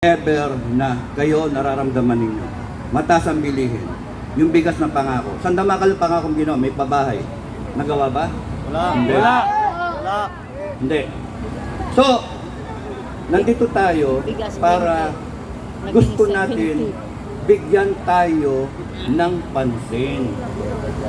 Ever na kayo nararamdaman ninyo, mataas ang bilihin, yung bigas ng pangako. Saan damakal yung pangako ginawa? May pabahay. Nagawa ba? Wala. Hindi. Wala. Hindi. So, nandito tayo para gusto natin bigyan tayo ng pansin.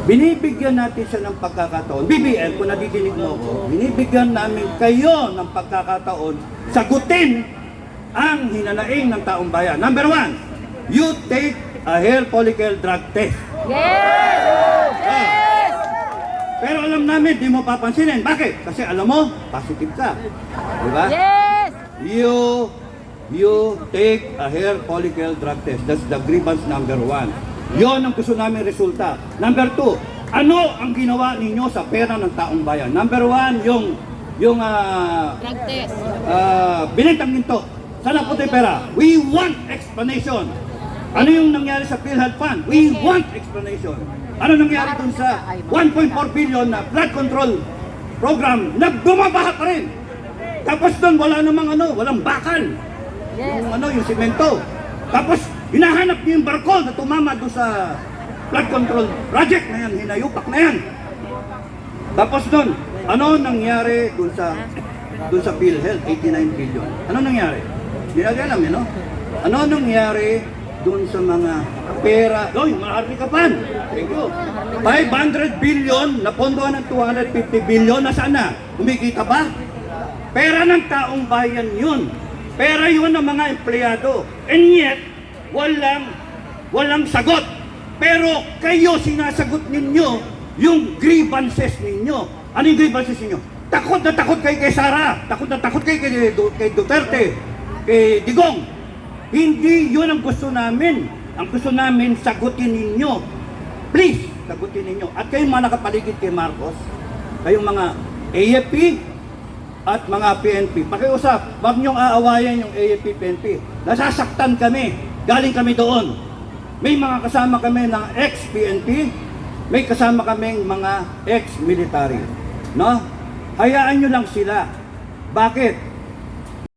Binibigyan natin siya ng pagkakataon. BBM, kung nadidinig mo ko, binibigyan namin kayo ng pagkakataon sagutin ang hinanaing ng taong bayan. Number 1, you take a hair follicle drug test. Yes! Yes! Pero alam namin, di mo papansinin. Bakit? Kasi alam mo, positive ka. Diba? Yes! You take a hair follicle drug test. That's the grievance number 1. Yon ang gusto namin resulta. Number 2, ano ang ginawa ninyo sa pera ng taong bayan? Number 1, yung Drug test. binintang ginto. Sana po tayo pera. We want explanation. Ano yung nangyari sa PhilHealth Fund? We want explanation. Ano nangyari dun sa 1.4 billion na flood control program na bumabaha pa rin? Tapos doon wala namang walang bakal. Yes. Yung simento. Tapos hinahanap niyo yung barko na tumama doon sa flood control project na yan, hinayupak na yan. Tapos doon, ano nangyari doon sa PhilHealth, 89 billion? Ano nangyari? Hindi natin alam yun, no? Ano nangyari doon sa mga pera? Yung mga Harlikapan. Thank you. 500 billion na pondohan ng 250 billion. Nasaan na? Kumikita ba? Pera ng taong bayan yun. Pera yun ng mga empleyado. And yet, walang sagot. Pero kayo sinasagot ninyo yung grievances ninyo. Ano yung grievances ninyo? Takot na takot kayo kay Sara. Takot na takot kayo kay Duterte. Kay Digong. Hindi yun ang gusto namin. Ang gusto namin, sagutin ninyo. Please, sagutin ninyo. At kayong mga nakapaligid kay Marcos, kayong mga AFP at mga PNP, pakiusap, wag niyong aawayan yung AFP, PNP. Nasasaktan kami. Galing kami doon. May mga kasama kami ng ex-PNP, may kasama kaming mga ex-military. No? Hayaan nyo lang sila. Bakit?